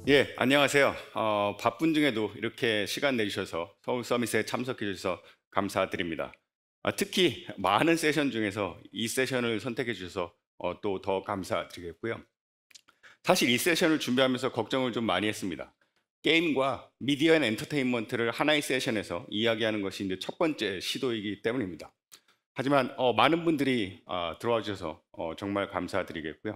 예, 안녕하세요. 바쁜 중에도 이렇게 시간 내주셔서 서울 서밋에 참석해 주셔서 감사드립니다. 특히 많은 세션 중에서 이 세션을 선택해 주셔서 또 더 감사드리겠고요. 사실 이 세션을 준비하면서 걱정을 좀 많이 했습니다. 게임과 미디어 앤 엔터테인먼트를 하나의 세션에서 이야기하는 것이 이제 첫 번째 시도이기 때문입니다. 하지만 많은 분들이 들어와 주셔서 정말 감사드리겠고요.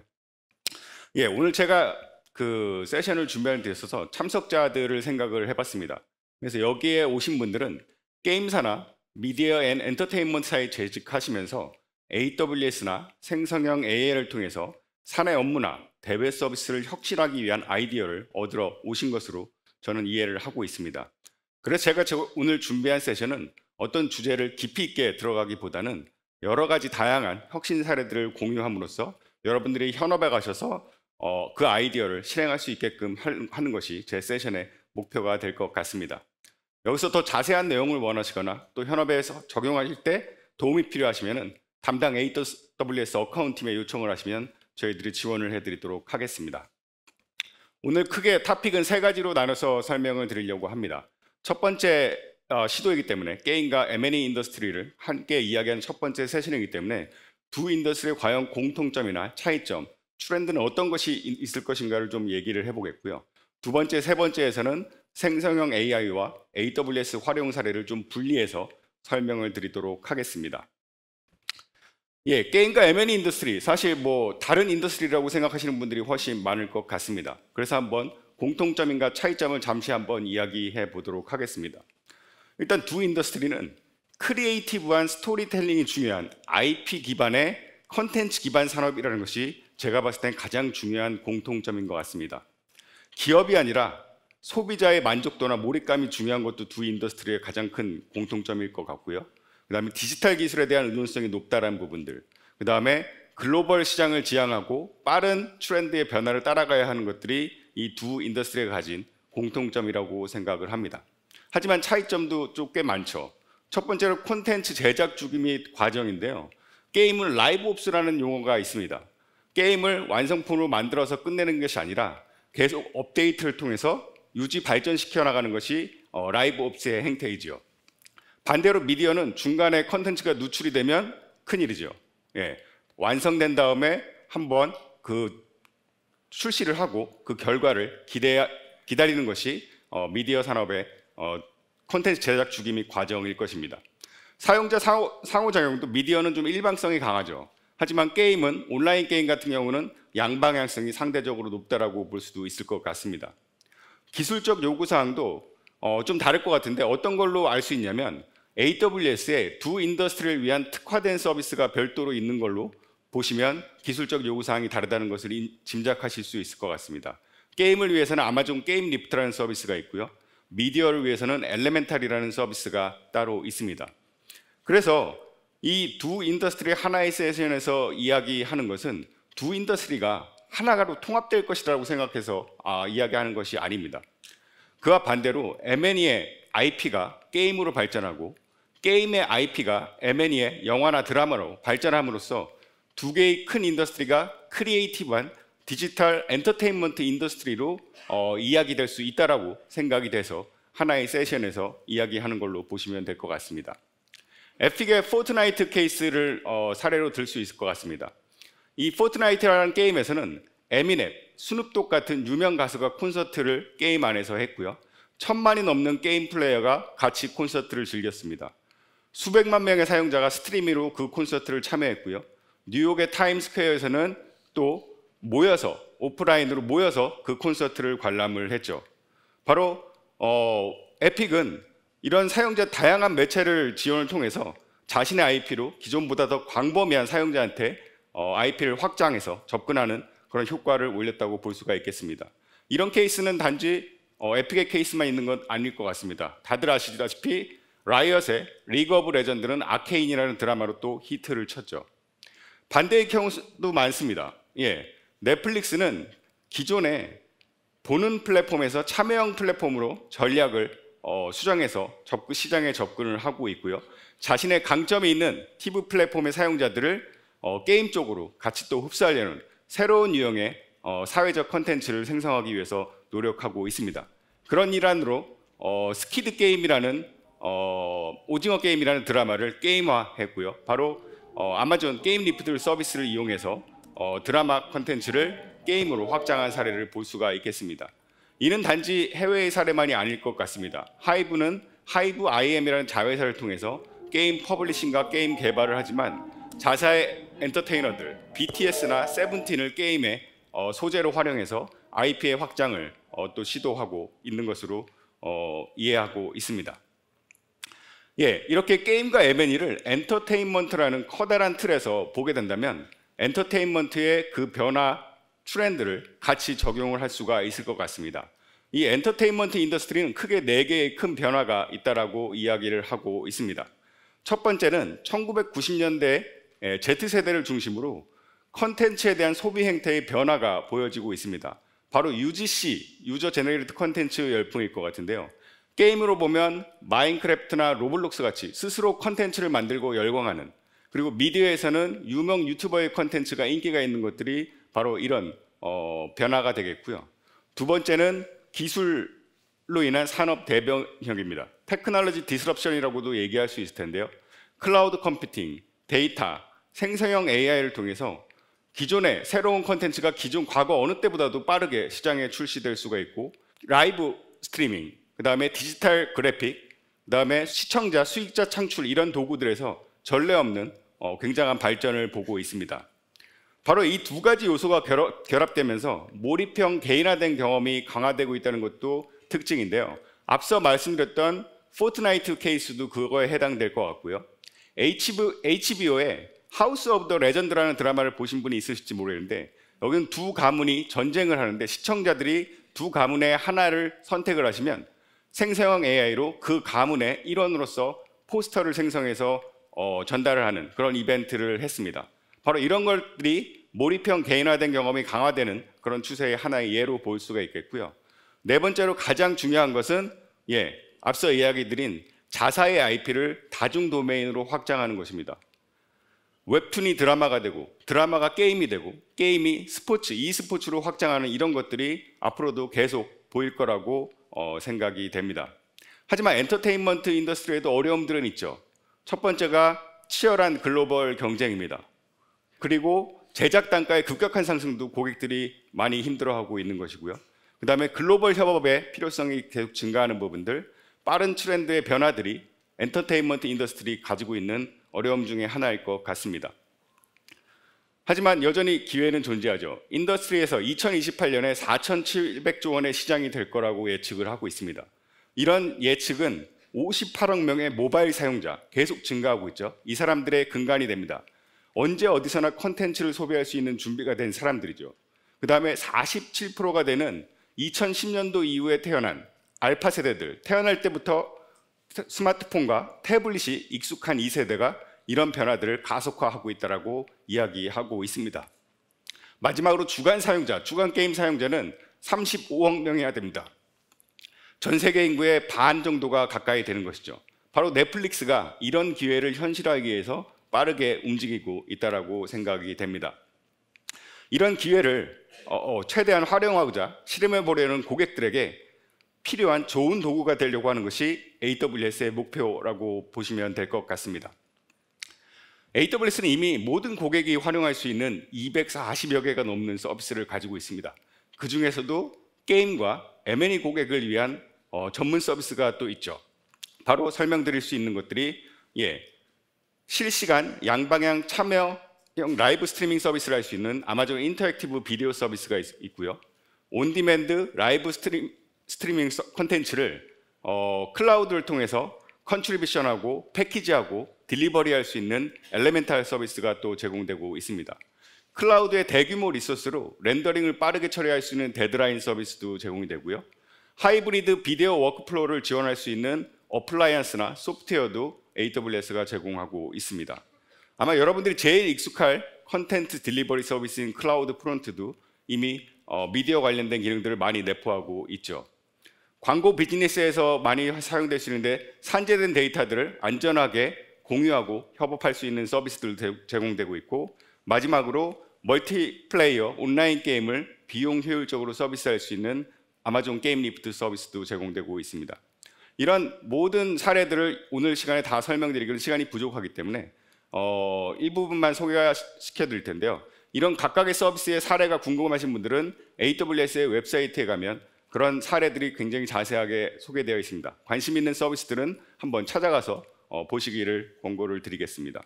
예, 오늘 제가 그 세션을 준비하는 데 있어서 참석자들을 생각을 해봤습니다. 그래서 여기에 오신 분들은 게임사나 미디어 앤 엔터테인먼트사에 재직하시면서 AWS나 생성형 AI를 통해서 사내 업무나 대외 서비스를 혁신하기 위한 아이디어를 얻으러 오신 것으로 저는 이해를 하고 있습니다. 그래서 제가 오늘 준비한 세션은 어떤 주제를 깊이 있게 들어가기보다는 여러 가지 다양한 혁신 사례들을 공유함으로써 여러분들이 현업에 가셔서 그 아이디어를 실행할 수 있게끔 하는 것이 제 세션의 목표가 될 것 같습니다. 여기서 더 자세한 내용을 원하시거나 또 현업에서 적용하실 때 도움이 필요하시면 담당 AWS 어카운트팀에 요청을 하시면 저희들이 지원을 해드리도록 하겠습니다. 오늘 크게 토픽은 세 가지로 나눠서 설명을 드리려고 합니다. 첫 번째 시도이기 때문에 게임과 M&A 인더스트리를 함께 이야기하는 첫 번째 세션이기 때문에 두 인더스트리의 과연 공통점이나 차이점, 트렌드는 어떤 것이 있을 것인가를 좀 얘기를 해보겠고요. 두 번째, 세 번째에서는 생성형 AI와 AWS 활용 사례를 좀 분리해서 설명을 드리도록 하겠습니다. 예, 게임과 M&A 인더스트리, 사실 뭐 다른 인더스트리라고 생각하시는 분들이 훨씬 많을 것 같습니다. 그래서 한번 공통점인가 차이점을 잠시 한번 이야기해 보도록 하겠습니다. 일단 두 인더스트리는 크리에이티브한 스토리텔링이 중요한 IP 기반의 컨텐츠 기반 산업이라는 것이 제가 봤을 땐 가장 중요한 공통점인 것 같습니다. 기업이 아니라 소비자의 만족도나 몰입감이 중요한 것도 두 인더스트리의 가장 큰 공통점일 것 같고요. 그 다음에 디지털 기술에 대한 의존성이 높다는 부분들, 그 다음에 글로벌 시장을 지향하고 빠른 트렌드의 변화를 따라가야 하는 것들이 이 두 인더스트리가 가진 공통점이라고 생각을 합니다. 하지만 차이점도 좀 꽤 많죠. 첫 번째로 콘텐츠 제작 주기 및 과정인데요. 게임은 라이브 옵스라는 용어가 있습니다. 게임을 완성품으로 만들어서 끝내는 것이 아니라 계속 업데이트를 통해서 유지 발전시켜 나가는 것이 라이브 옵스의 행태이죠. 반대로 미디어는 중간에 컨텐츠가 누출이 되면 큰일이죠. 예, 완성된 다음에 한번 그 출시를 하고 그 결과를 기다리는 것이 미디어 산업의 콘텐츠 제작 주기 및 과정일 것입니다. 사용자 상호작용도 미디어는 좀 일방성이 강하죠. 하지만 게임은 온라인 게임 같은 경우는 양방향성이 상대적으로 높다라고 볼 수도 있을 것 같습니다. 기술적 요구사항도 좀 다를 것 같은데 어떤 걸로 알 수 있냐면 AWS에 두 인더스트리를 위한 특화된 서비스가 별도로 있는 걸로 보시면 기술적 요구사항이 다르다는 것을 짐작하실 수 있을 것 같습니다. 게임을 위해서는 아마존 게임 리프트라는 서비스가 있고요. 미디어를 위해서는 엘레멘탈이라는 서비스가 따로 있습니다. 그래서 이 두 인더스트리 하나의 세션에서 이야기하는 것은 두 인더스트리가 하나로 통합될 것이라고 생각해서 이야기하는 것이 아닙니다. 그와 반대로 M&E의 IP가 게임으로 발전하고 게임의 IP가 M&E의 영화나 드라마로 발전함으로써 두 개의 큰 인더스트리가 크리에이티브한 디지털 엔터테인먼트 인더스트리로 이야기될 수 있다라고 생각이 돼서 하나의 세션에서 이야기하는 걸로 보시면 될 것 같습니다. 에픽의 포트나이트 케이스를 사례로 들 수 있을 것 같습니다. 이 포트나이트라는 게임에서는 에미넴, 스눕독 같은 유명 가수가 콘서트를 게임 안에서 했고요. 1000만이 넘는 게임 플레이어가 같이 콘서트를 즐겼습니다. 수백만 명의 사용자가 스트리밍으로 그 콘서트를 참여했고요. 뉴욕의 타임스퀘어에서는 또 모여서 오프라인으로 모여서 그 콘서트를 관람을 했죠. 바로 에픽은 이런 사용자 다양한 매체를 지원을 통해서 자신의 IP로 기존보다 더 광범위한 사용자한테 IP를 확장해서 접근하는 그런 효과를 올렸다고 볼 수가 있겠습니다. 이런 케이스는 단지 에픽의 케이스만 있는 건 아닐 것 같습니다. 다들 아시다시피 라이엇의 리그 오브 레전드는 아케인이라는 드라마로 또 히트를 쳤죠. 반대의 경우도 많습니다. 예, 넷플릭스는 기존에 보는 플랫폼에서 참여형 플랫폼으로 전략을 수정해서 시장에 접근을 하고 있고요. 자신의 강점이 있는 TV 플랫폼의 사용자들을 게임 쪽으로 같이 또 흡수하려는 새로운 유형의 사회적 컨텐츠를 생성하기 위해서 노력하고 있습니다. 그런 일환으로 스퀴드 게임이라는 오징어 게임이라는 드라마를 게임화했고요. 바로 아마존 게임 리프트 서비스를 이용해서 드라마 콘텐츠를 게임으로 확장한 사례를 볼 수가 있겠습니다. 이는 단지 해외의 사례만이 아닐 것 같습니다. 하이브 IM이라는 자회사를 통해서 게임 퍼블리싱과 게임 개발을 하지만 자사의 엔터테이너들 BTS나 세븐틴을 게임의 소재로 활용해서 IP의 확장을 또 시도하고 있는 것으로 이해하고 있습니다. 예, 이렇게 게임과 M&E를 엔터테인먼트라는 커다란 틀에서 보게 된다면 엔터테인먼트의 그 변화 트렌드를 같이 적용을 할 수가 있을 것 같습니다. 이 엔터테인먼트 인더스트리는 크게 4개의 큰 변화가 있다라고 이야기를 하고 있습니다. 첫 번째는 1990년대 Z세대를 중심으로 컨텐츠에 대한 소비 행태의 변화가 보여지고 있습니다. 바로 UGC, 유저 제너레이티드 컨텐츠 열풍일 것 같은데요. 게임으로 보면 마인크래프트나 로블록스 같이 스스로 컨텐츠를 만들고 열광하는, 그리고 미디어에서는 유명 유튜버의 컨텐츠가 인기가 있는 것들이 바로 이런 변화가 되겠고요. 두 번째는 기술로 인한 산업 대변혁입니다. 테크놀로지 디스럽션이라고도 얘기할 수 있을 텐데요. 클라우드 컴퓨팅, 데이터, 생성형 AI를 통해서 기존의 새로운 컨텐츠가 기존 과거 어느 때보다도 빠르게 시장에 출시될 수가 있고, 라이브 스트리밍, 그 다음에 디지털 그래픽, 그 다음에 시청자, 수익자 창출, 이런 도구들에서 전례 없는 굉장한 발전을 보고 있습니다. 바로 이 두 가지 요소가 결합되면서 몰입형 개인화된 경험이 강화되고 있다는 것도 특징인데요. 앞서 말씀드렸던 포트나이트 케이스도 그거에 해당될 것 같고요. HBO의 하우스 오브 더 레전드라는 드라마를 보신 분이 있으실지 모르겠는데, 여기는 두 가문이 전쟁을 하는데 시청자들이 두 가문의 하나를 선택을 하시면 생성형 AI로 그 가문의 일원으로서 포스터를 생성해서 전달을 하는 그런 이벤트를 했습니다. 바로 이런 것들이 몰입형 개인화된 경험이 강화되는 그런 추세의 하나의 예로 볼 수가 있겠고요. 네 번째로 가장 중요한 것은 앞서 이야기 드린 자사의 IP를 다중 도메인으로 확장하는 것입니다. 웹툰이 드라마가 되고 드라마가 게임이 되고 게임이 스포츠, e스포츠로 확장하는 이런 것들이 앞으로도 계속 보일 거라고 생각이 됩니다. 하지만 엔터테인먼트 인더스트리에도 어려움들은 있죠. 첫 번째가 치열한 글로벌 경쟁입니다. 그리고 제작 단가의 급격한 상승도 고객들이 많이 힘들어하고 있는 것이고요. 그 다음에 글로벌 협업의 필요성이 계속 증가하는 부분들, 빠른 트렌드의 변화들이 엔터테인먼트 인더스트리 가지고 있는 어려움 중에 하나일 것 같습니다. 하지만 여전히 기회는 존재하죠. 인더스트리에서 2028년에 4,700조 원의 시장이 될 거라고 예측을 하고 있습니다. 이런 예측은 58억 명의 모바일 사용자 계속 증가하고 있죠. 이 사람들의 근간이 됩니다. 언제 어디서나 콘텐츠를 소비할 수 있는 준비가 된 사람들이죠. 그 다음에 47%가 되는 2010년도 이후에 태어난 알파 세대들, 태어날 때부터 스마트폰과 태블릿이 익숙한 2세대가 이런 변화들을 가속화하고 있다고 이야기하고 있습니다. 마지막으로 주간 사용자, 주간 게임 사용자는 35억 명이나 됩니다. 전 세계 인구의 반 정도가 가까이 되는 것이죠. 바로 넷플릭스가 이런 기회를 현실화하기 위해서 빠르게 움직이고 있다고 생각이 됩니다. 이런 기회를 최대한 활용하고자 실험해 보려는 고객들에게 필요한 좋은 도구가 되려고 하는 것이 AWS의 목표라고 보시면 될 것 같습니다. AWS는 이미 모든 고객이 활용할 수 있는 240여 개가 넘는 서비스를 가지고 있습니다. 그 중에서도 게임과 M&E 고객을 위한 전문 서비스가 또 있죠. 바로 설명드릴 수 있는 것들이 실시간 양방향 참여형 라이브 스트리밍 서비스를 할 수 있는 아마존 인터랙티브 비디오 서비스가 있고요. 온디맨드 라이브 스트리밍 콘텐츠를 클라우드를 통해서 컨트리뷰션하고 패키지하고 딜리버리할 수 있는 엘레멘탈 서비스가 또 제공되고 있습니다. 클라우드의 대규모 리소스로 렌더링을 빠르게 처리할 수 있는 데드라인 서비스도 제공이 되고요. 하이브리드 비디오 워크플로우를 지원할 수 있는 어플라이언스나 소프트웨어도 AWS가 제공하고 있습니다. 아마 여러분들이 제일 익숙할 컨텐트 딜리버리 서비스인 클라우드 프론트도 이미 미디어 관련된 기능들을 많이 내포하고 있죠. 광고 비즈니스에서 많이 사용될 수 있는데 산재된 데이터들을 안전하게 공유하고 협업할 수 있는 서비스들도 제공되고 있고, 마지막으로 멀티플레이어 온라인 게임을 비용 효율적으로 서비스할 수 있는 아마존 게임 리프트 서비스도 제공되고 있습니다. 이런 모든 사례들을 오늘 시간에 다 설명드리기는 시간이 부족하기 때문에 일부분만 소개시켜 드릴 텐데요. 이런 각각의 서비스의 사례가 궁금하신 분들은 AWS의 웹사이트에 가면 그런 사례들이 굉장히 자세하게 소개되어 있습니다. 관심 있는 서비스들은 한번 찾아가서 보시기를 권고를 드리겠습니다.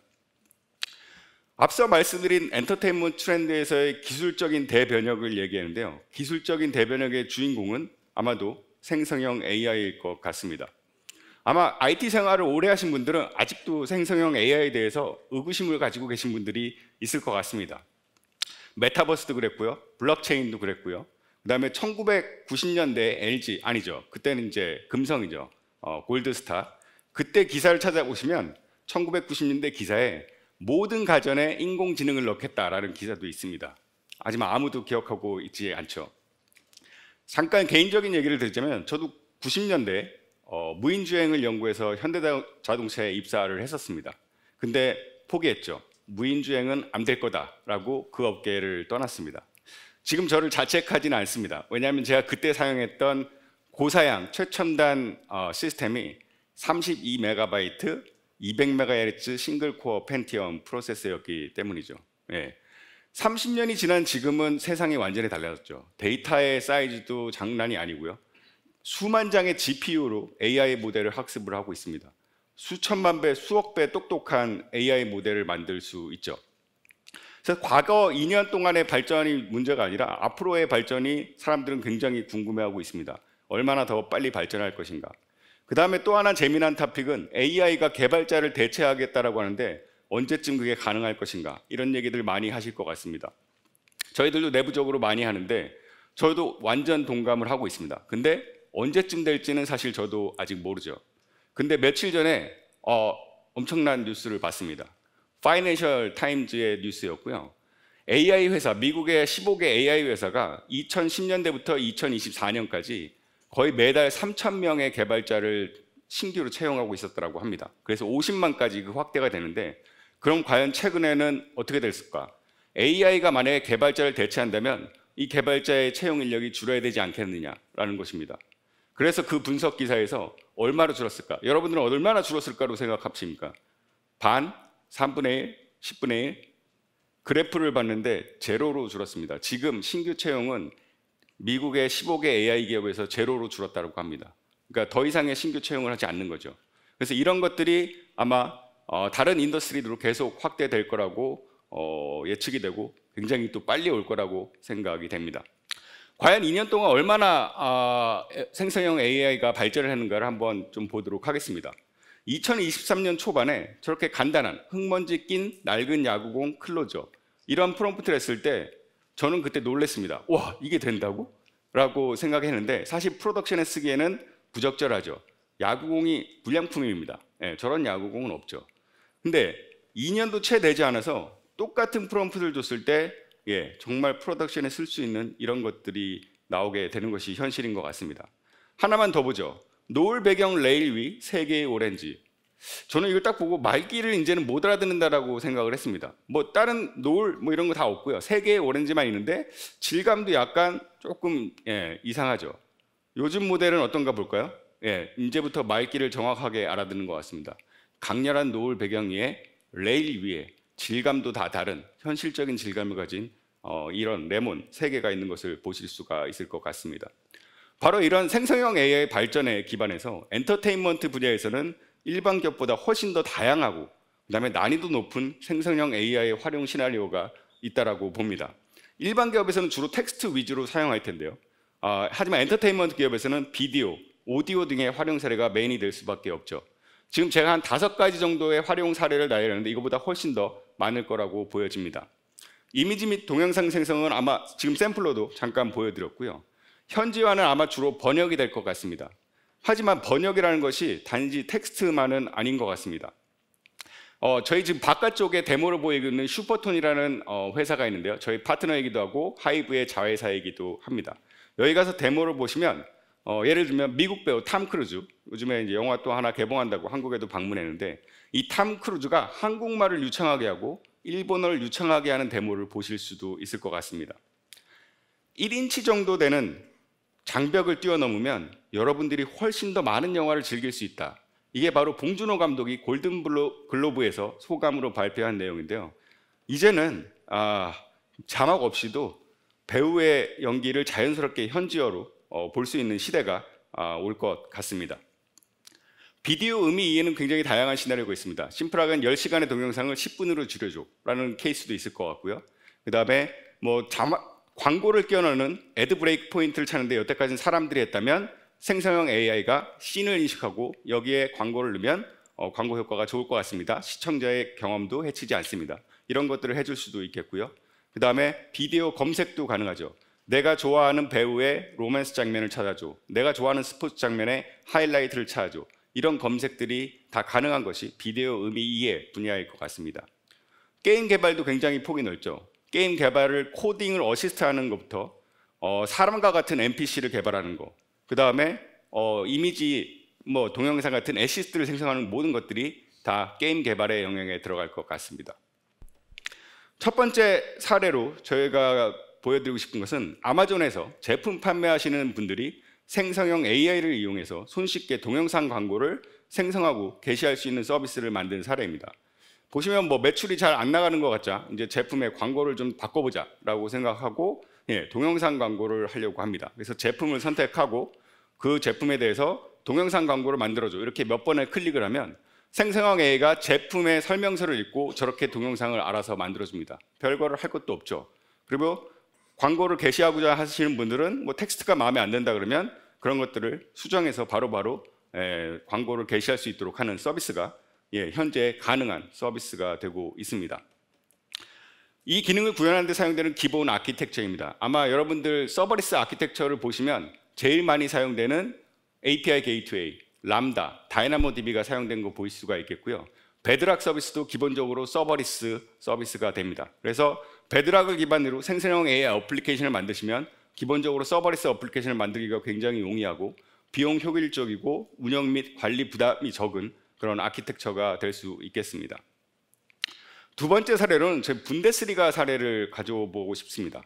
앞서 말씀드린 엔터테인먼트 트렌드에서의 기술적인 대변혁을 얘기하는데요. 기술적인 대변혁의 주인공은 아마도 생성형 AI일 것 같습니다. 아마 IT 생활을 오래 하신 분들은 아직도 생성형 AI에 대해서 의구심을 가지고 계신 분들이 있을 것 같습니다. 메타버스도 그랬고요. 블록체인도 그랬고요. 그 다음에 1990년대 LG, 아니죠. 그때는 이제 금성이죠. 골드스타. 그때 기사를 찾아보시면 1990년대 기사에 모든 가전에 인공지능을 넣겠다라는 기사도 있습니다. 하지만 아무도 기억하고 있지 않죠. 잠깐 개인적인 얘기를 드리자면 저도 90년대 무인주행을 연구해서 현대자동차에 입사를 했었습니다. 근데 포기했죠. 무인주행은 안 될 거다라고 그 업계를 떠났습니다. 지금 저를 자책하지는 않습니다. 왜냐하면 제가 그때 사용했던 고사양 최첨단 시스템이 32MB 200MHz 싱글코어 펜티엄 프로세서였기 때문이죠. 예. 30년이 지난 지금은 세상이 완전히 달라졌죠. 데이터의 사이즈도 장난이 아니고요. 수만 장의 GPU로 AI 모델을 학습을 하고 있습니다. 수천만 배, 수억 배 똑똑한 AI 모델을 만들 수 있죠. 그래서 과거 2년 동안의 발전이 문제가 아니라 앞으로의 발전이 사람들은 굉장히 궁금해하고 있습니다. 얼마나 더 빨리 발전할 것인가. 그 다음에 또 하나 재미난 토픽은 AI가 개발자를 대체하겠다라고 하는데 언제쯤 그게 가능할 것인가, 이런 얘기들 많이 하실 것 같습니다. 저희들도 내부적으로 많이 하는데 저도 완전 동감을 하고 있습니다. 근데 언제쯤 될지는 사실 저도 아직 모르죠. 근데 며칠 전에 엄청난 뉴스를 봤습니다. 파이낸셜 타임즈의 뉴스였고요. AI 회사, 미국의 15개 AI 회사가 2010년대부터 2024년까지 거의 매달 3,000명의 개발자를 신규로 채용하고 있었다고 합니다. 그래서 50만까지 그 확대가 되는데, 그럼 과연 최근에는 어떻게 됐을까? AI가 만약에 개발자를 대체한다면 이 개발자의 채용 인력이 줄어야 되지 않겠느냐라는 것입니다. 그래서 그 분석 기사에서 얼마로 줄었을까? 여러분들은 얼마나 줄었을까로 생각하십니까? 반? 3분의 1? 10분의 1? 그래프를 봤는데 제로로 줄었습니다. 지금 신규 채용은 미국의 15개 AI 기업에서 제로로 줄었다고 합니다. 그러니까 더 이상의 신규 채용을 하지 않는 거죠. 그래서 이런 것들이 아마 다른 인더스트리로 계속 확대될 거라고 예측이 되고 굉장히 또 빨리 올 거라고 생각이 됩니다. 과연 2년 동안 얼마나 생성형 AI가 발전을 했는가를 한번 좀 보도록 하겠습니다. 2023년 초반에 저렇게 간단한 흙먼지 낀 낡은 야구공 클로저, 이런 프롬프트를 했을 때 저는 그때 놀랐습니다. 와, 이게 된다고? 라고 생각했는데 사실 프로덕션에 쓰기에는 부적절하죠. 야구공이 불량품입니다. 예, 저런 야구공은 없죠. 근데 2년도 채 되지 않아서 똑같은 프롬프트를 줬을 때 정말 프로덕션에 쓸 수 있는 이런 것들이 나오게 되는 것이 현실인 것 같습니다. 하나만 더 보죠. 노을 배경 레일 위 3개의 오렌지. 저는 이걸 딱 보고 말귀를 이제는 못 알아듣는다라고 생각을 했습니다. 뭐 다른 노을 뭐 이런 거 다 없고요. 3개의 오렌지만 있는데 질감도 약간 조금 이상하죠. 요즘 모델은 어떤가 볼까요? 이제부터 말귀를 정확하게 알아듣는 것 같습니다. 강렬한 노을 배경 위에 레일 위에 질감도 다 다른 현실적인 질감을 가진 이런 레몬 3개가 있는 것을 보실 수가 있을 것 같습니다. 바로 이런 생성형 AI 발전에 기반해서 엔터테인먼트 분야에서는 일반 기업보다 훨씬 더 다양하고 그다음에 난이도 높은 생성형 AI 활용 시나리오가 있다라고 봅니다. 일반 기업에서는 주로 텍스트 위주로 사용할 텐데요. 하지만 엔터테인먼트 기업에서는 비디오, 오디오 등의 활용 사례가 메인이 될 수밖에 없죠. 지금 제가 한 5가지 정도의 활용 사례를 나열했는데 이거보다 훨씬 더 많을 거라고 보여집니다. 이미지 및 동영상 생성은 아마 지금 샘플로도 잠깐 보여드렸고요. 현지화는 아마 주로 번역이 될 것 같습니다. 하지만 번역이라는 것이 단지 텍스트만은 아닌 것 같습니다. 저희 지금 바깥쪽에 데모를 보이고 있는 슈퍼톤이라는 회사가 있는데요. 저희 파트너이기도 하고 하이브의 자회사이기도 합니다. 여기 가서 데모를 보시면 예를 들면 미국 배우 탐 크루즈, 요즘에 이제 영화 또 하나 개봉한다고 한국에도 방문했는데 이 탐 크루즈가 한국말을 유창하게 하고 일본어를 유창하게 하는 데모를 보실 수도 있을 것 같습니다. 1인치 정도 되는 장벽을 뛰어넘으면 여러분들이 훨씬 더 많은 영화를 즐길 수 있다. 이게 바로 봉준호 감독이 골든 글로브에서 소감으로 발표한 내용인데요. 이제는 자막 없이도 배우의 연기를 자연스럽게 현지어로 볼 수 있는 시대가 올 것 같습니다. 비디오 의미 이해는 굉장히 다양한 시나리오가 있습니다. 심플하게 10시간의 동영상을 10분으로 줄여줘 라는 케이스도 있을 것 같고요. 그 다음에 뭐 광고를 끼워넣는 애드 브레이크 포인트를 찾는데 여태까지는 사람들이 했다면 생성형 AI가 씬을 인식하고 여기에 광고를 넣으면 광고 효과가 좋을 것 같습니다. 시청자의 경험도 해치지 않습니다. 이런 것들을 해줄 수도 있겠고요. 그 다음에 비디오 검색도 가능하죠. 내가 좋아하는 배우의 로맨스 장면을 찾아줘. 내가 좋아하는 스포츠 장면의 하이라이트를 찾아줘. 이런 검색들이 다 가능한 것이 비디오 의미 이해 분야일 것 같습니다. 게임 개발도 굉장히 폭이 넓죠. 게임 개발을 코딩을 어시스트하는 것부터 사람과 같은 NPC를 개발하는 거, 그 다음에 이미지, 동영상 같은 애시스트를 생성하는 모든 것들이 다 게임 개발의 영역에 들어갈 것 같습니다. 첫 번째 사례로 저희가 보여드리고 싶은 것은 아마존에서 제품 판매하시는 분들이 생성형 AI를 이용해서 손쉽게 동영상 광고를 생성하고 게시할 수 있는 서비스를 만든 사례입니다. 보시면 매출이 잘 안 나가는 것 같죠? 이제 제품의 광고를 좀 바꿔보자라고 생각하고 동영상 광고를 하려고 합니다. 그래서 제품을 선택하고 그 제품에 대해서 동영상 광고를 만들어줘. 이렇게 몇 번을 클릭을 하면 생성형 AI가 제품의 설명서를 읽고 저렇게 동영상을 알아서 만들어줍니다. 별거를 할 것도 없죠. 그리고 광고를 게시하고자 하시는 분들은 텍스트가 마음에 안 든다 그러면 그런 것들을 수정해서 바로바로 광고를 게시할 수 있도록 하는 서비스가 현재 가능한 서비스가 되고 있습니다. 이 기능을 구현하는 데 사용되는 기본 아키텍처입니다. 아마 여러분들 서버리스 아키텍처를 보시면 제일 많이 사용되는 API 게이트웨이, 람다, 다이나모DB가 사용된 거 보일 수가 있겠고요. 베드락 서비스도 기본적으로 서버리스 서비스가 됩니다. 그래서 베드락을 기반으로 생성형 AI 어플리케이션을 만드시면 기본적으로 서버리스 어플리케이션을 만들기가 굉장히 용이하고 비용 효율적이고 운영 및 관리 부담이 적은 그런 아키텍처가 될 수 있겠습니다. 두 번째 사례로는 제 분데스리가 사례를 가져보고 싶습니다.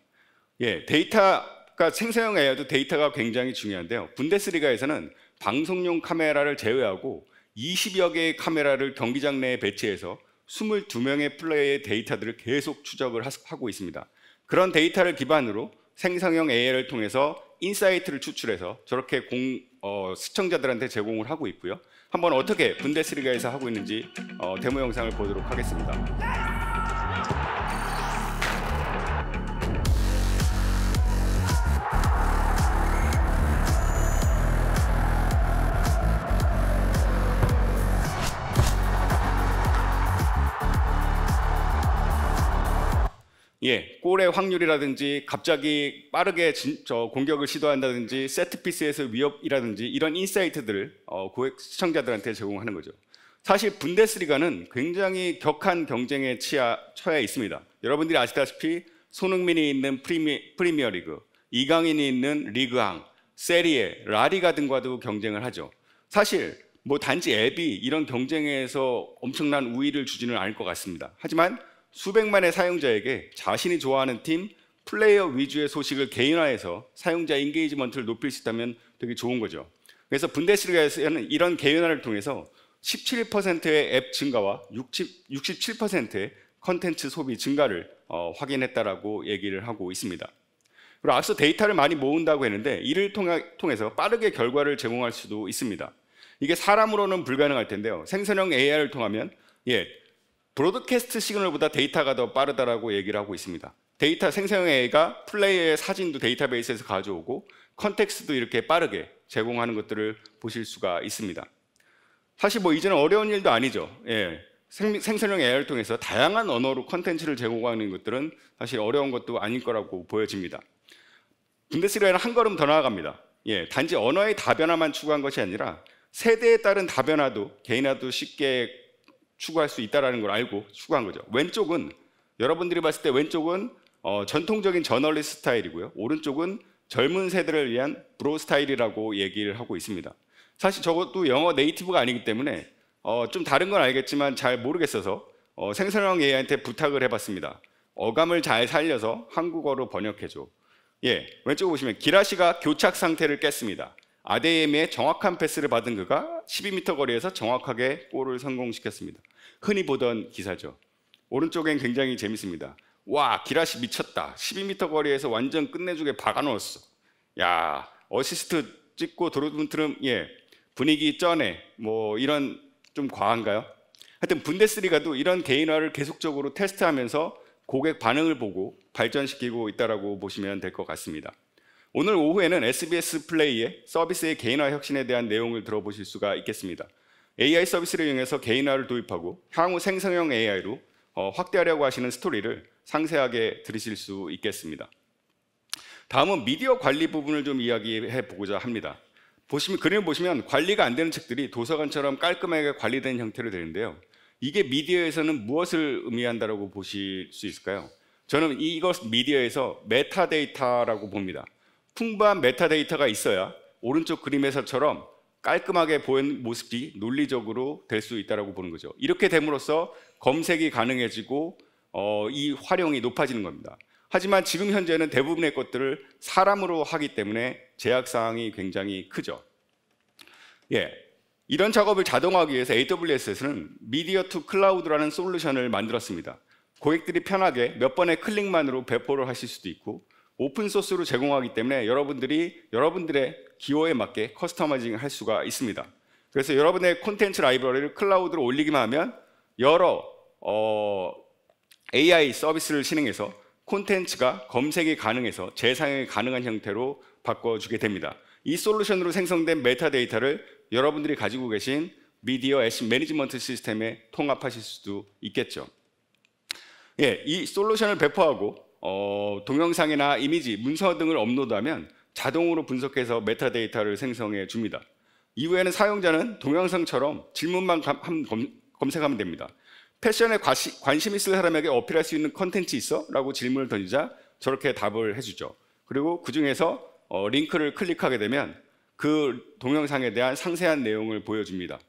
데이터가 생성형 AI도 데이터가 굉장히 중요한데요. 분데스리가에서는 방송용 카메라를 제외하고 20여 개의 카메라를 경기장 내에 배치해서 22명의 플레이어의 데이터들을 계속 추적을 하고 있습니다. 그런 데이터를 기반으로 생성형 AI를 통해서 인사이트를 추출해서 저렇게 시청자들한테 제공을 하고 있고요. 한번 어떻게 분데스리가에서 하고 있는지 데모 영상을 보도록 하겠습니다. 골의 확률이라든지 갑자기 빠르게 공격을 시도한다든지 세트피스에서 위협이라든지 이런 인사이트들을 시청자들한테 제공하는 거죠. 사실 분데스리가는 굉장히 격한 경쟁에 처해 있습니다. 여러분들이 아시다시피 손흥민이 있는 프리미어리그, 이강인이 있는 리그앙, 세리에, 라리가 등과도 경쟁을 하죠. 사실 단지 앱이 이런 경쟁에서 엄청난 우위를 주지는 않을 것 같습니다. 하지만 수백만의 사용자에게 자신이 좋아하는 팀, 플레이어 위주의 소식을 개인화해서 사용자 인게이지먼트를 높일 수 있다면 되게 좋은 거죠. 그래서 분데스리가에서는 이런 개인화를 통해서 17%의 앱 증가와 67%의 컨텐츠 소비 증가를 확인했다라고 얘기를 하고 있습니다. 그리고 앞서 데이터를 많이 모은다고 했는데 이를 통해서 빠르게 결과를 제공할 수도 있습니다. 이게 사람으로는 불가능할 텐데요. 생성형 AI를 통하면 브로드캐스트 시그널보다 데이터가 더 빠르다라고 얘기를 하고 있습니다. 데이터 생성형 AI가 플레이어의 사진도 데이터베이스에서 가져오고 컨텍스트도 이렇게 빠르게 제공하는 것들을 보실 수가 있습니다. 사실 이제는 어려운 일도 아니죠. 생성형 AI를 통해서 다양한 언어로 컨텐츠를 제공하는 것들은 사실 어려운 것도 아닐 거라고 보여집니다. 분데스리가는 한 걸음 더 나아갑니다. 단지 언어의 다변화만 추구한 것이 아니라 세대에 따른 다변화도 개인화도 쉽게 추구할 수 있다는 걸 알고 추구한 거죠. 왼쪽은 여러분들이 봤을 때 왼쪽은 전통적인 저널리스트 스타일이고요. 오른쪽은 젊은 세대를 위한 브로 스타일이라고 얘기를 하고 있습니다. 사실 저것도 영어 네이티브가 아니기 때문에 좀 다른 건 알겠지만 잘 모르겠어서 생성형 AI한테 부탁을 해봤습니다. 어감을 잘 살려서 한국어로 번역해줘. 예, 왼쪽 보시면 기라시가 교착 상태를 깼습니다. 아데이엠의 정확한 패스를 받은 그가 12m 거리에서 정확하게 골을 성공시켰습니다. 흔히 보던 기사죠. 오른쪽엔 굉장히 재밌습니다. 와, 기라시 미쳤다. 12m 거리에서 완전 끝내주게 박아넣었어. 야, 어시스트 찍고 도르트문트는 예, 분위기 쩌네. 뭐 이런 좀 과한가요? 하여튼 분데스리가도 이런 개인화를 계속적으로 테스트하면서 고객 반응을 보고 발전시키고 있다고 보시면 될 것 같습니다. 오늘 오후에는 SBS 플레이의 서비스의 개인화 혁신에 대한 내용을 들어보실 수가 있겠습니다. AI 서비스를 이용해서 개인화를 도입하고 향후 생성형 AI로 확대하려고 하시는 스토리를 상세하게 들으실 수 있겠습니다. 다음은 미디어 관리 부분을 좀 이야기해 보고자 합니다. 그림을 보시면 관리가 안 되는 책들이 도서관처럼 깔끔하게 관리된 형태로 되는데요. 이게 미디어에서는 무엇을 의미한다고 보실 수 있을까요? 저는 이것 미디어에서 메타데이터라고 봅니다. 풍부한 메타데이터가 있어야 오른쪽 그림에서처럼 깔끔하게 보이는 모습이 논리적으로 될 수 있다고 보는 거죠. 이렇게 됨으로써 검색이 가능해지고 이 활용이 높아지는 겁니다. 하지만 지금 현재는 대부분의 것들을 사람으로 하기 때문에 제약사항이 굉장히 크죠. 예, 이런 작업을 자동화하기 위해서 AWS에서는 미디어 투 클라우드라는 솔루션을 만들었습니다. 고객들이 편하게 몇 번의 클릭만으로 배포를 하실 수도 있고 오픈소스로 제공하기 때문에 여러분들의 기호에 맞게 커스터마이징 할 수가 있습니다. 그래서 여러분의 콘텐츠 라이브러리를 클라우드로 올리기만 하면 여러 AI 서비스를 실행해서 콘텐츠가 검색이 가능해서 재사용이 가능한 형태로 바꿔주게 됩니다. 이 솔루션으로 생성된 메타데이터를 여러분들이 가지고 계신 미디어 애시 매니지먼트 시스템에 통합하실 수도 있겠죠. 예, 이 솔루션을 배포하고 동영상이나 이미지, 문서 등을 업로드하면 자동으로 분석해서 메타데이터를 생성해 줍니다. 이후에는 사용자는 동영상처럼 질문만 검색하면 됩니다. 패션에 관심 있을 사람에게 어필할 수 있는 컨텐츠 있어? 라고 질문을 던지자 저렇게 답을 해주죠. 그리고 그 중에서 링크를 클릭하게 되면 그 동영상에 대한 상세한 내용을 보여줍니다.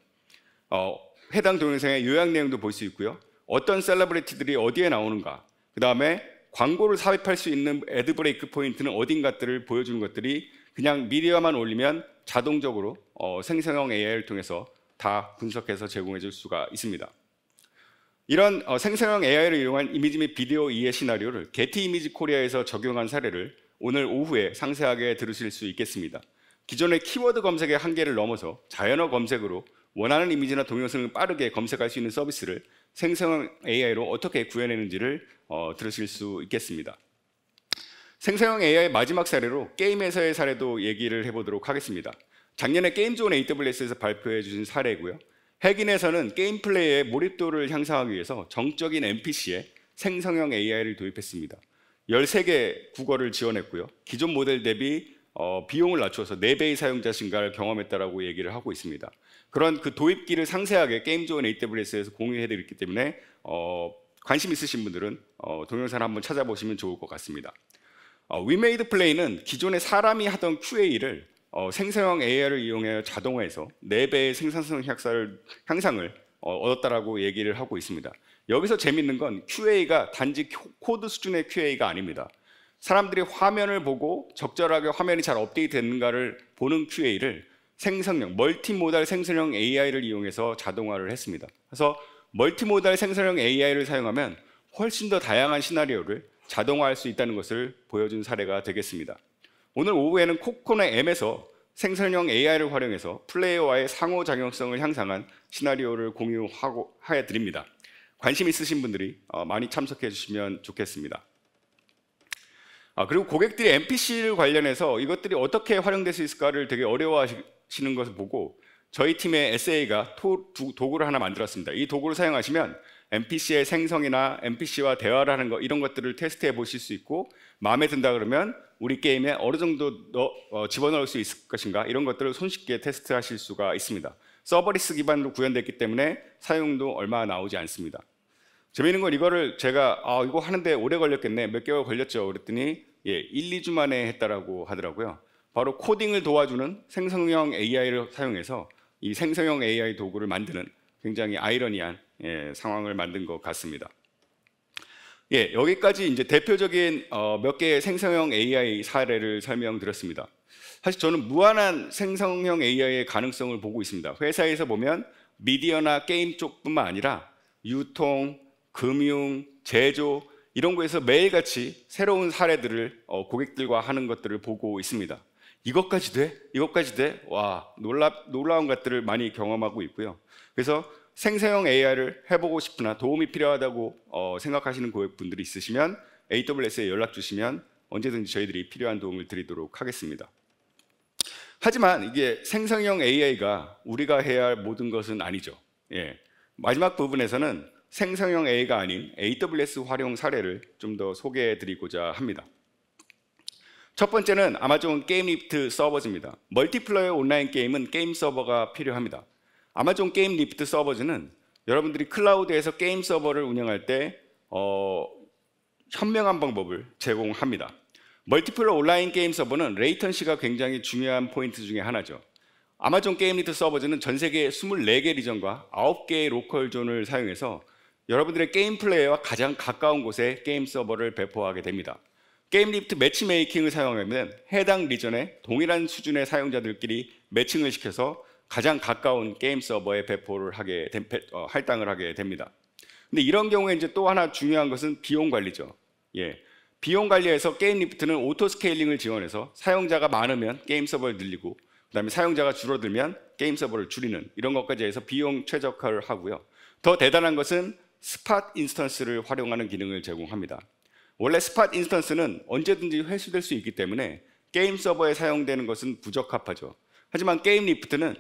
해당 동영상의 요약 내용도 볼 수 있고요. 어떤 셀러브리티들이 어디에 나오는가, 그 다음에 광고를 삽입할 수 있는 애드 브레이크 포인트는 어딘가들을 보여주는 것들이 그냥 미디어만 올리면 자동적으로 생성형 AI를 통해서 다 분석해서 제공해 줄 수가 있습니다. 이런 생성형 AI를 이용한 이미지 및 비디오 이해 시나리오를 게티 이미지 코리아에서 적용한 사례를 오늘 오후에 상세하게 들으실 수 있겠습니다. 기존의 키워드 검색의 한계를 넘어서 자연어 검색으로 원하는 이미지나 동영상을 빠르게 검색할 수 있는 서비스를 생성형 AI로 어떻게 구현했는지를 들으실 수 있겠습니다. 생성형 AI 마지막 사례로 게임에서의 사례도 얘기를 해보도록 하겠습니다. 작년에 게임존 AWS에서 발표해 주신 사례고요. 핵인에서는 게임 플레이의 몰입도를 향상하기 위해서 정적인 NPC에 생성형 AI를 도입했습니다. 13개 국어를 지원했고요. 기존 모델 대비 비용을 낮춰서 4배의 사용자 증가를 경험했다고 얘기를 하고 있습니다. 그런 그 도입기를 상세하게 게임존 AWS에서 공유해드렸기 때문에 관심 있으신 분들은 동영상을 한번 찾아보시면 좋을 것 같습니다. 위메이드 플레이는 기존에 사람이 하던 QA를 생성형 AI를 이용해 자동화해서 4배의 생산성 향상을 얻었다라고 얘기를 하고 있습니다. 여기서 재밌는 건 QA가 단지 코드 수준의 QA가 아닙니다. 사람들이 화면을 보고 적절하게 화면이 잘 업데이트됐는가를 보는 QA를 생성형, 멀티모달 생성형 AI를 이용해서 자동화를 했습니다. 그래서 멀티모달 생성형 AI를 사용하면 훨씬 더 다양한 시나리오를 자동화할 수 있다는 것을 보여준 사례가 되겠습니다. 오늘 오후에는 코코넛 M에서 생성형 AI를 활용해서 플레이어와의 상호작용성을 향상한 시나리오를 공유해 드립니다. 관심 있으신 분들이 많이 참석해 주시면 좋겠습니다. 그리고 고객들이 NPC를 관련해서 이것들이 어떻게 활용될 수 있을까를 되게 어려워하시는 것을 보고 저희 팀의 SA가 도구를 하나 만들었습니다. 이 도구를 사용하시면 NPC의 생성이나 NPC와 대화를 하는 것 이런 것들을 테스트해 보실 수 있고 마음에 든다 그러면 우리 게임에 어느 정도 집어넣을 수 있을 것인가 이런 것들을 손쉽게 테스트하실 수가 있습니다. 서버리스 기반으로 구현됐기 때문에 사용도 얼마 나오지 않습니다. 재미있는 건 이거를 제가 이거 하는데 오래 걸렸겠네, 몇 개월 걸렸죠 그랬더니 1, 2주 만에 했다라고 하더라고요. 바로 코딩을 도와주는 생성형 AI를 사용해서 이 생성형 AI 도구를 만드는 굉장히 아이러니한 상황을 만든 것 같습니다. 예, 여기까지 이제 대표적인 몇 개의 생성형 AI 사례를 설명드렸습니다. 사실 저는 무한한 생성형 AI의 가능성을 보고 있습니다. 회사에서 보면 미디어나 게임 쪽뿐만 아니라 유통, 금융, 제조 이런 거에서 매일같이 새로운 사례들을 고객들과 하는 것들을 보고 있습니다. 이것까지 돼? 이것까지 돼? 와, 놀라운 것들을 많이 경험하고 있고요. 그래서 생성형 AI를 해보고 싶으나 도움이 필요하다고 생각하시는 고객분들이 있으시면 AWS에 연락 주시면 언제든지 저희들이 필요한 도움을 드리도록 하겠습니다. 하지만 이게 생성형 AI가 우리가 해야 할 모든 것은 아니죠. 예. 마지막 부분에서는 생성형 AI가 아닌 AWS 활용 사례를 좀 더 소개해 드리고자 합니다. 첫 번째는 아마존 게임 리프트 서버즈입니다. 멀티플레이어 온라인 게임은 게임 서버가 필요합니다. 아마존 게임 리프트 서버즈는 여러분들이 클라우드에서 게임 서버를 운영할 때 현명한 방법을 제공합니다. 멀티플레이어 온라인 게임 서버는 레이턴시가 굉장히 중요한 포인트 중에 하나죠. 아마존 게임 리프트 서버즈는 전 세계 24개 리전과 9개의 로컬 존을 사용해서 여러분들의 게임 플레이와 가장 가까운 곳에 게임 서버를 배포하게 됩니다. 게임 리프트 매치메이킹을 사용하면 해당 리전의 동일한 수준의 사용자들끼리 매칭을 시켜서 가장 가까운 게임 서버에 할당을 하게 됩니다. 근데 이런 경우에 이제 또 하나 중요한 것은 비용 관리죠. 예. 비용 관리에서 게임 리프트는 오토 스케일링을 지원해서 사용자가 많으면 게임 서버를 늘리고 그다음에 사용자가 줄어들면 게임 서버를 줄이는 이런 것까지 해서 비용 최적화를 하고요. 더 대단한 것은 스팟 인스턴스를 활용하는 기능을 제공합니다. 원래 스팟 인스턴스는 언제든지 회수될 수 있기 때문에 게임 서버에 사용되는 것은 부적합하죠. 하지만 게임 리프트는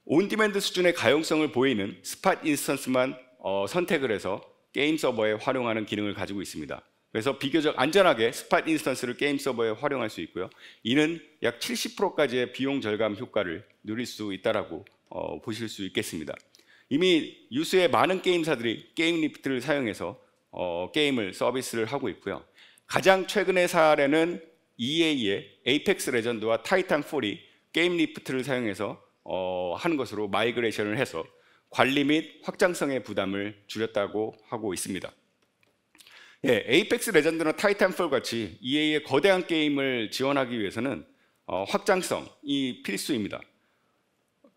온디맨드 수준의 가용성을 보이는 스팟 인스턴스만 선택을 해서 게임 서버에 활용하는 기능을 가지고 있습니다. 그래서 비교적 안전하게 스팟 인스턴스를 게임 서버에 활용할 수 있고요. 이는 약 70%까지의 비용 절감 효과를 누릴 수 있다라고 보실 수 있겠습니다. 이미 유수의 많은 게임사들이 게임 리프트를 사용해서 게임을 서비스를 하고 있고요. 가장 최근의 사례는 EA의 에이펙스 레전드와 타이탄4이 게임 리프트를 사용해서 하는 것으로 마이그레이션을 해서 관리 및 확장성의 부담을 줄였다고 하고 있습니다. 예, 에이펙스 레전드나 타이탄4 같이 EA의 거대한 게임을 지원하기 위해서는 확장성이 필수입니다.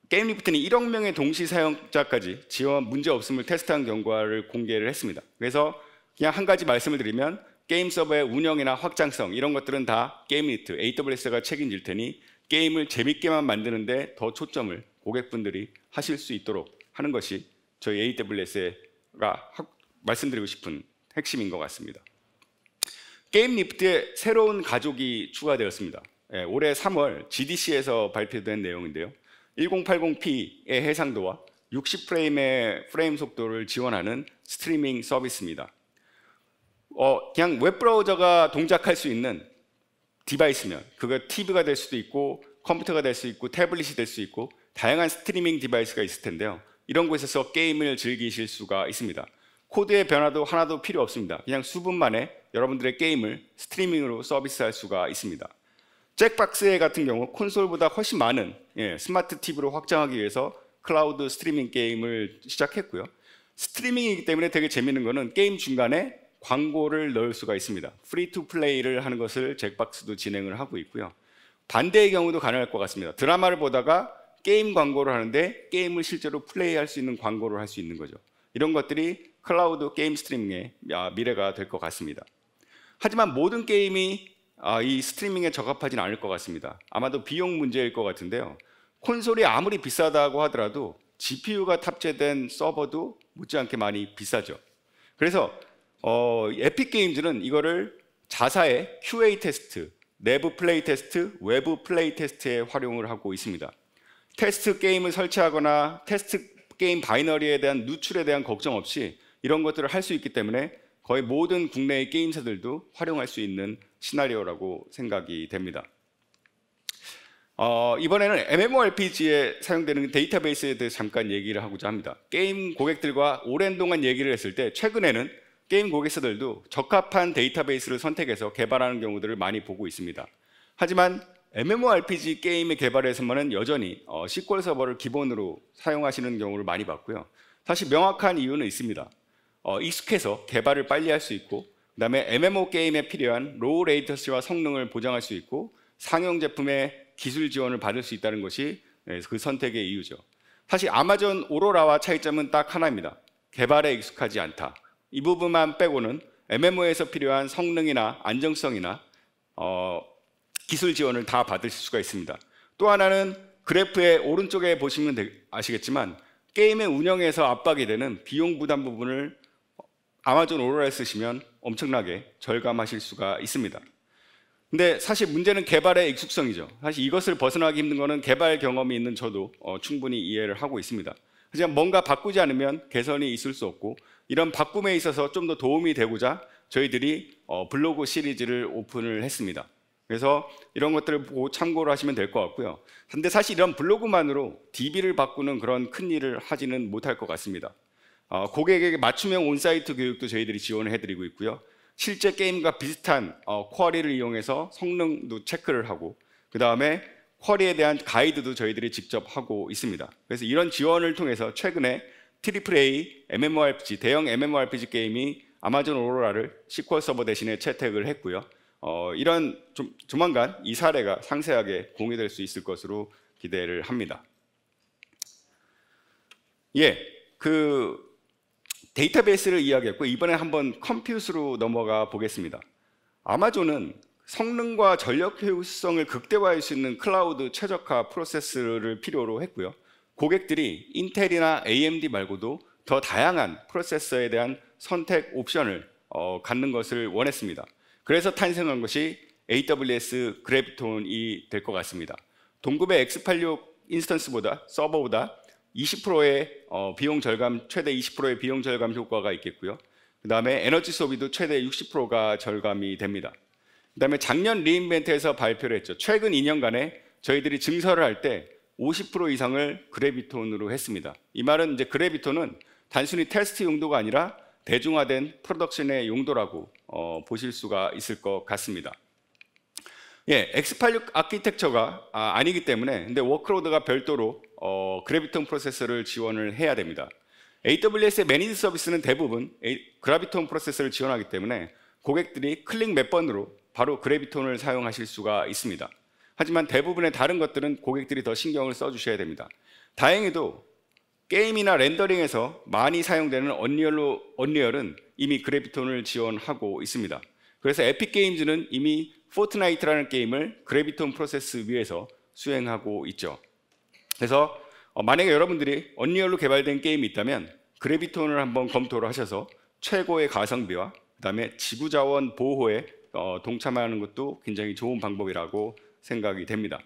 게임 리프트는 1억 명의 동시 사용자까지 지원 문제 없음을 테스트한 결과를 공개를 했습니다. 그래서 그냥 한 가지 말씀을 드리면 게임 서버의 운영이나 확장성 이런 것들은 다 게임 리프트, AWS가 책임질 테니 게임을 재밌게만 만드는데 더 초점을 고객분들이 하실 수 있도록 하는 것이 저희 AWS가 말씀드리고 싶은 핵심인 것 같습니다. 게임 리프트에 새로운 가족이 추가되었습니다. 예, 올해 3월 GDC에서 발표된 내용인데요. 1080p의 해상도와 60프레임의 프레임 속도를 지원하는 스트리밍 서비스입니다. 그냥 웹브라우저가 동작할 수 있는 디바이스면 그거 TV가 될 수도 있고 컴퓨터가 될 수 있고 태블릿이 될 수 있고 다양한 스트리밍 디바이스가 있을 텐데요. 이런 곳에서 게임을 즐기실 수가 있습니다. 코드의 변화도 하나도 필요 없습니다. 그냥 수분 만에 여러분들의 게임을 스트리밍으로 서비스할 수가 있습니다. 잭박스 같은 경우 콘솔보다 훨씬 많은 스마트 TV로 확장하기 위해서 클라우드 스트리밍 게임을 시작했고요. 스트리밍이기 때문에 되게 재밌는 거는 게임 중간에 광고를 넣을 수가 있습니다. 프리 투 플레이를 하는 것을 잭박스도 진행을 하고 있고요. 반대의 경우도 가능할 것 같습니다. 드라마를 보다가 게임 광고를 하는데 게임을 실제로 플레이할 수 있는 광고를 할 수 있는 거죠. 이런 것들이 클라우드 게임 스트리밍의 미래가 될 것 같습니다. 하지만 모든 게임이 이 스트리밍에 적합하지는 않을 것 같습니다. 아마도 비용 문제일 것 같은데요. 콘솔이 아무리 비싸다고 하더라도 GPU가 탑재된 서버도 못지않게 많이 비싸죠. 그래서 에픽 게임즈는 이거를 자사의 QA 테스트, 내부 플레이 테스트, 외부 플레이 테스트에 활용을 하고 있습니다. 테스트 게임을 설치하거나 테스트 게임 바이너리에 대한 누출에 대한 걱정 없이 이런 것들을 할 수 있기 때문에 거의 모든 국내의 게임사들도 활용할 수 있는 시나리오라고 생각이 됩니다. 이번에는 MMORPG에 사용되는 데이터베이스에 대해서 잠깐 얘기를 하고자 합니다. 게임 고객들과 오랜 동안 얘기를 했을 때 최근에는 게임 고객사들도 적합한 데이터베이스를 선택해서 개발하는 경우들을 많이 보고 있습니다. 하지만 MMORPG 게임의 개발에서만은 여전히 SQL 서버를 기본으로 사용하시는 경우를 많이 봤고요. 사실 명확한 이유는 있습니다. 익숙해서 개발을 빨리 할 수 있고, 그다음에 MMO 게임에 필요한 로우 레이턴시와 성능을 보장할 수 있고 상용 제품의 기술 지원을 받을 수 있다는 것이 그 선택의 이유죠. 사실 아마존 오로라와 차이점은 딱 하나입니다. 개발에 익숙하지 않다. 이 부분만 빼고는 MMO에서 필요한 성능이나 안정성이나 기술 지원을 다 받으실 수가 있습니다. 또 하나는 그래프의 오른쪽에 보시면 아시겠지만 게임의 운영에서 압박이 되는 비용 부담 부분을 아마존 오로라에 쓰시면 엄청나게 절감하실 수가 있습니다. 근데 사실 문제는 개발의 익숙성이죠. 사실 이것을 벗어나기 힘든 것은 개발 경험이 있는 저도 충분히 이해를 하고 있습니다. 하지만 뭔가 바꾸지 않으면 개선이 있을 수 없고, 이런 바꿈에 있어서 좀 더 도움이 되고자 저희들이 블로그 시리즈를 오픈을 했습니다. 그래서 이런 것들을 보고 참고를 하시면 될 것 같고요. 근데 사실 이런 블로그만으로 DB를 바꾸는 그런 큰 일을 하지는 못할 것 같습니다. 고객에게 맞춤형 온사이트 교육도 저희들이 지원을 해드리고 있고요. 실제 게임과 비슷한 쿼리를 이용해서 성능도 체크를 하고, 그 다음에 쿼리에 대한 가이드도 저희들이 직접 하고 있습니다. 그래서 이런 지원을 통해서 최근에 AAA MMORPG, 대형 MMORPG 게임이 아마존 오로라를 SQL 서버 대신에 채택을 했고요. 이런 조만간 이 사례가 상세하게 공유될 수 있을 것으로 기대를 합니다. 데이터베이스를 이야기했고, 이번에 한번 컴퓨트로 넘어가 보겠습니다. 아마존은 성능과 전력 효율성을 극대화할 수 있는 클라우드 최적화 프로세스를 필요로 했고요. 고객들이 인텔이나 AMD 말고도 더 다양한 프로세서에 대한 선택 옵션을 갖는 것을 원했습니다. 그래서 탄생한 것이 AWS 그래비톤이 될 것 같습니다. 동급의 x86 인스턴스보다 서버보다 20%의 비용 절감, 최대 20%의 비용 절감 효과가 있겠고요. 그 다음에 에너지 소비도 최대 60%가 절감이 됩니다. 그 다음에 작년 리인벤트에서 발표를 했죠. 최근 2년간에 저희들이 증설을 할 때 50% 이상을 그래비톤으로 했습니다. 이 말은 이제 그래비톤은 단순히 테스트 용도가 아니라 대중화된 프로덕션의 용도라고 보실 수가 있을 것 같습니다. x86 아키텍처가 아니기 때문에, 근데 워크로드가 별도로 그래비톤 프로세서를 지원을 해야 됩니다. AWS의 매니지 서비스는 대부분 그래비톤 프로세서를 지원하기 때문에 고객들이 클릭 몇 번으로 바로 그래비톤을 사용하실 수가 있습니다. 하지만 대부분의 다른 것들은 고객들이 더 신경을 써주셔야 됩니다. 다행히도 게임이나 렌더링에서 많이 사용되는 언리얼은 이미 그래비톤을 지원하고 있습니다. 그래서 에픽게임즈는 이미 포트나이트라는 게임을 그래비톤 프로세스 위에서 수행하고 있죠. 그래서 만약에 여러분들이 언리얼로 개발된 게임이 있다면 그래비톤을 한번 검토를 하셔서 최고의 가성비와 그다음에 지구자원 보호에 동참하는 것도 굉장히 좋은 방법이라고 생각이 됩니다.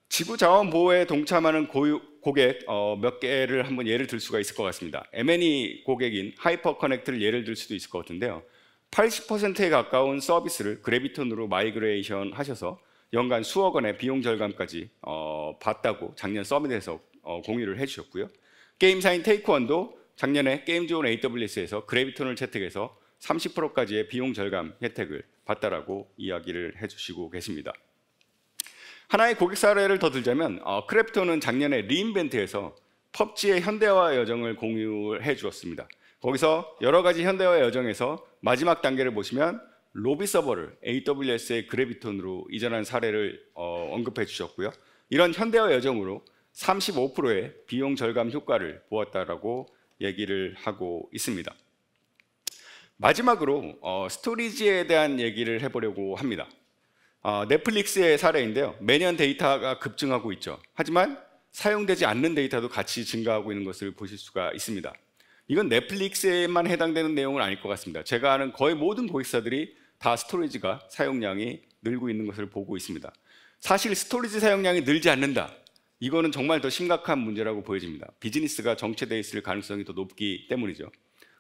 지구자원 보호에 동참하는 고객 몇 개를 한번 예를 들 수가 있을 것 같습니다. M&E 고객인 하이퍼 커넥트를 예를 들 수도 있을 것 같은데요. 80%에 가까운 서비스를 그래비톤으로 마이그레이션 하셔서 연간 수억 원의 비용 절감까지 봤다고 작년 서밋에서 공유를 해주셨고요. 게임사인 테이크원도 작년에 게임즈온 AWS에서 그래비톤을 채택해서 30%까지의 비용 절감 혜택을 봤다라고 이야기를 해주시고 계십니다. 하나의 고객 사례를 더 들자면 그래비톤은 작년에 리인벤트에서 펍지의 현대화 여정을 공유해 주었습니다. 거기서 여러 가지 현대화 여정에서 마지막 단계를 보시면 로비 서버를 AWS의 그래비톤으로 이전한 사례를 언급해 주셨고요. 이런 현대화 여정으로 35%의 비용 절감 효과를 보았다라고 얘기를 하고 있습니다. 마지막으로 스토리지에 대한 얘기를 해보려고 합니다. 넷플릭스의 사례인데요. 매년 데이터가 급증하고 있죠. 하지만 사용되지 않는 데이터도 같이 증가하고 있는 것을 보실 수가 있습니다. 이건 넷플릭스에만 해당되는 내용은 아닐 것 같습니다. 제가 아는 거의 모든 고객사들이 다 스토리지가 사용량이 늘고 있는 것을 보고 있습니다. 사실 스토리지 사용량이 늘지 않는다. 이거는 정말 더 심각한 문제라고 보여집니다. 비즈니스가 정체되어 있을 가능성이 더 높기 때문이죠.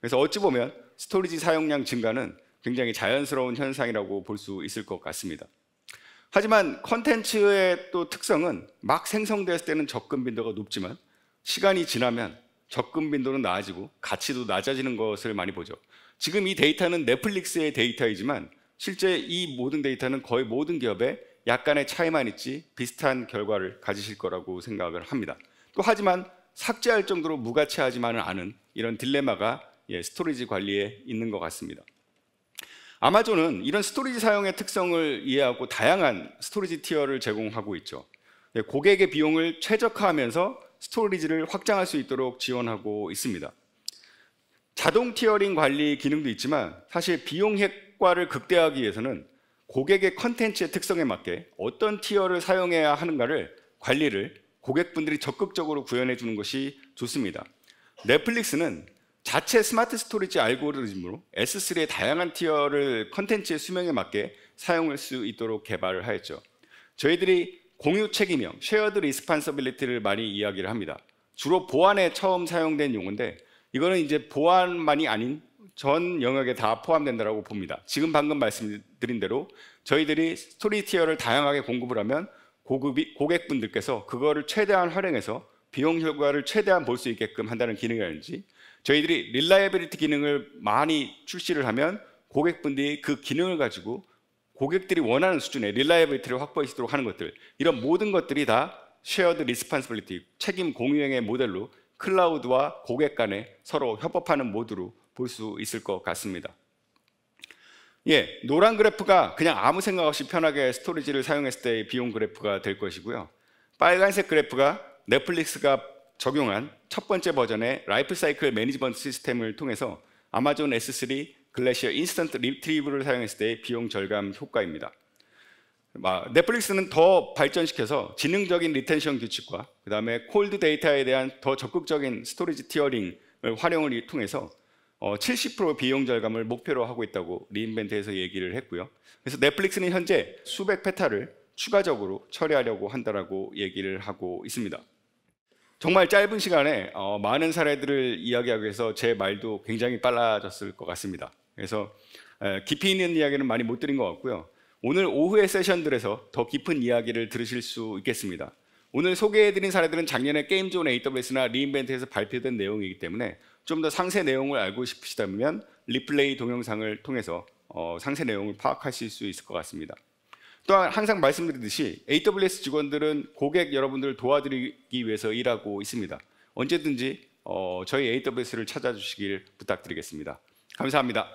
그래서 어찌 보면 스토리지 사용량 증가는 굉장히 자연스러운 현상이라고 볼 수 있을 것 같습니다. 하지만 컨텐츠의 또 특성은 막 생성됐을 때는 접근 빈도가 높지만 시간이 지나면 접근 빈도는 낮아지고 가치도 낮아지는 것을 많이 보죠. 지금 이 데이터는 넷플릭스의 데이터이지만 실제 이 모든 데이터는 거의 모든 기업에 약간의 차이만 있지 비슷한 결과를 가지실 거라고 생각을 합니다. 또 하지만 삭제할 정도로 무가치하지만은 않은 이런 딜레마가 스토리지 관리에 있는 것 같습니다. 아마존은 이런 스토리지 사용의 특성을 이해하고 다양한 스토리지 티어를 제공하고 있죠. 고객의 비용을 최적화하면서 스토리지를 확장할 수 있도록 지원하고 있습니다. 자동 티어링 관리 기능도 있지만 사실 비용 효과를 극대화하기 위해서는 고객의 컨텐츠의 특성에 맞게 어떤 티어를 사용해야 하는가를 관리를 고객분들이 적극적으로 구현해 주는 것이 좋습니다. 넷플릭스는 자체 스마트 스토리지 알고리즘으로 S3의 다양한 티어를 컨텐츠의 수명에 맞게 사용할 수 있도록 개발을 하였죠. 저희들이 공유 책임형, 쉐어드 리스판서빌리티를 많이 이야기를 합니다. 주로 보안에 처음 사용된 용어인데 이거는 이제 보안만이 아닌 전 영역에 다 포함된다고 봅니다. 지금 방금 말씀드린 대로 저희들이 스토리 티어를 다양하게 공급을 하면 고객분들께서 그거를 최대한 활용해서 비용 효과를 최대한 볼 수 있게끔 한다는 기능이라든지 저희들이 릴라이빌리티 기능을 많이 출시를 하면 고객분들이 그 기능을 가지고 고객들이 원하는 수준의 릴라이빌리티를 확보할 수 있도록 하는 것들, 이런 모든 것들이 다 쉐어드 리스판시빌리티, 책임 공유형의 모델로 클라우드와 고객 간에 서로 협업하는 모드로 볼 수 있을 것 같습니다. 노란 그래프가 그냥 아무 생각 없이 편하게 스토리지를 사용했을 때의 비용 그래프가 될 것이고요. 빨간색 그래프가 넷플릭스가 적용한 첫 번째 버전의 라이프 사이클 매니지먼트 시스템을 통해서 아마존 S3 글래시어 인스턴트 리트리브를 사용했을 때의 비용 절감 효과입니다. 넷플릭스는 더 발전시켜서 지능적인 리텐션 규칙과 그 다음에 콜드 데이터에 대한 더 적극적인 스토리지 티어링을 활용을 통해서 70% 비용 절감을 목표로 하고 있다고 리인벤트에서 얘기를 했고요. 그래서 넷플릭스는 현재 수백 페타를 추가적으로 처리하려고 한다라고 얘기를 하고 있습니다. 정말 짧은 시간에 많은 사례들을 이야기하기 위해서 제 말도 굉장히 빨라졌을 것 같습니다. 그래서 깊이 있는 이야기는 많이 못 드린 것 같고요. 오늘 오후의 세션들에서 더 깊은 이야기를 들으실 수 있겠습니다. 오늘 소개해드린 사례들은 작년에 게임존 AWS나 리인벤트에서 발표된 내용이기 때문에 좀 더 상세 내용을 알고 싶으시다면 리플레이 동영상을 통해서 상세 내용을 파악하실 수 있을 것 같습니다. 또한 항상 말씀드리듯이 AWS 직원들은 고객 여러분들을 도와드리기 위해서 일하고 있습니다. 언제든지 저희 AWS를 찾아주시길 부탁드리겠습니다. 감사합니다.